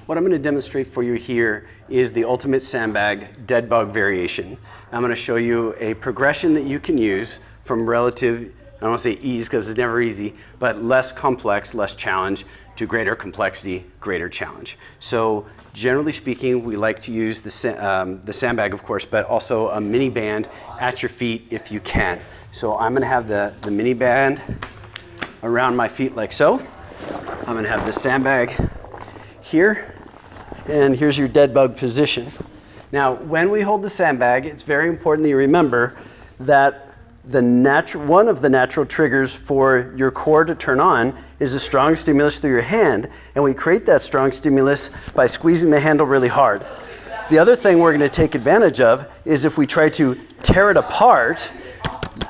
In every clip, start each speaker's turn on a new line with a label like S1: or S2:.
S1: What I'm going to demonstrate for you here is the ultimate sandbag dead bug variation. I'm going to show you a progression that you can use from relative, I don't want to say ease because it's never easy, but less complex, less challenge, to greater complexity, greater challenge. So generally speaking, we like to use the sandbag, of course, but also a mini band at your feet if you can. So I'm going to have the mini band around my feet like so. I'm going to have the sandbag here, and here's your dead bug position. Now, when we hold the sandbag, it's very important that you remember that one of the natural triggers for your core to turn on is a strong stimulus through your hand, and we create that strong stimulus by squeezing the handle really hard. The other thing we're going to take advantage of is if we try to tear it apart.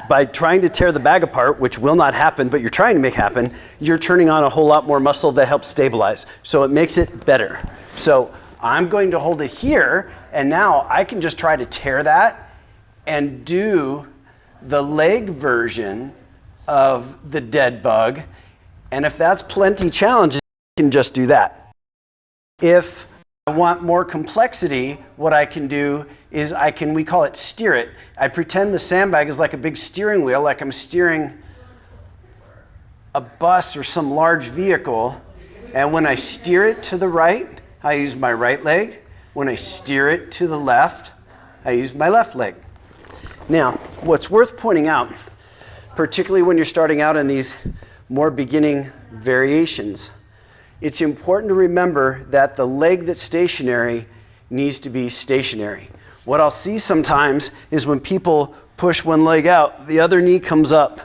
S1: By trying to tear the bag apart, which will not happen, but you're trying to make happen, you're turning on a whole lot more muscle that helps stabilize. So it makes it better. So I'm going to hold it here, and now I can just try to tear that and do the leg version of the dead bug. And if that's plenty challenging, I can just do that. If I want more complexity, what I can do is we call it steer it. I pretend the sandbag is like a big steering wheel, like I'm steering a bus or some large vehicle. And when I steer it to the right, I use my right leg. When I steer it to the left, I use my left leg. Now, what's worth pointing out, particularly when you're starting out in these more beginning variations, it's important to remember that the leg that's stationary needs to be stationary. What I'll see sometimes is when people push one leg out, the other knee comes up,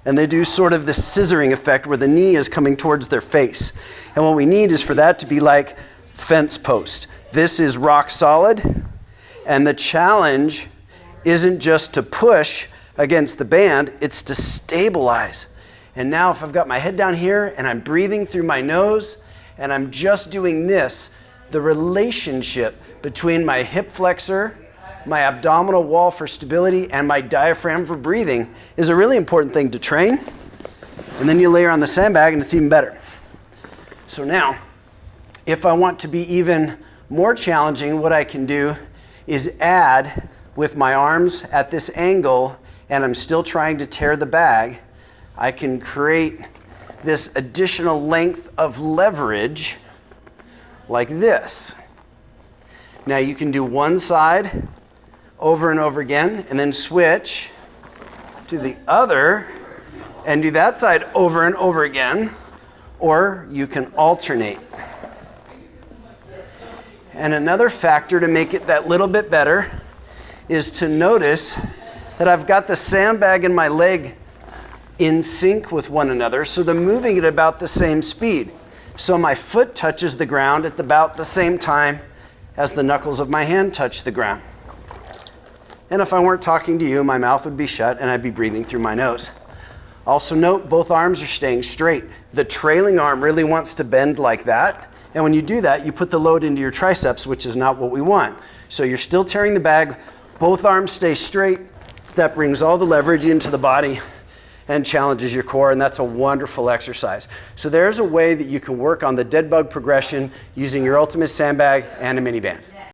S1: and they do sort of this scissoring effect where the knee is coming towards their face. And what we need is for that to be like fence post. This is rock solid, and the challenge isn't just to push against the band, it's to stabilize. And now if I've got my head down here and I'm breathing through my nose and I'm just doing this, the relationship between my hip flexor, my abdominal wall for stability, and my diaphragm for breathing is a really important thing to train. And then you layer on the sandbag and it's even better. So now, if I want to be even more challenging, what I can do is add with my arms at this angle, and I'm still trying to tear the bag, I can create this additional length of leverage like this. Now you can do one side over and over again and then switch to the other and do that side over and over again, or you can alternate. And another factor to make it that little bit better is to notice that I've got the sandbag and my leg in sync with one another, so they're moving at about the same speed. So my foot touches the ground at about the same time as the knuckles of my hand touch the ground. And if I weren't talking to you, my mouth would be shut and I'd be breathing through my nose. Also note, both arms are staying straight. The trailing arm really wants to bend like that. And when you do that, you put the load into your triceps, which is not what we want. So you're still tearing the bag, both arms stay straight. That brings all the leverage into the body and challenges your core, and that's a wonderful exercise. So there's a way that you can work on the dead bug progression using your ultimate sandbag and a mini band.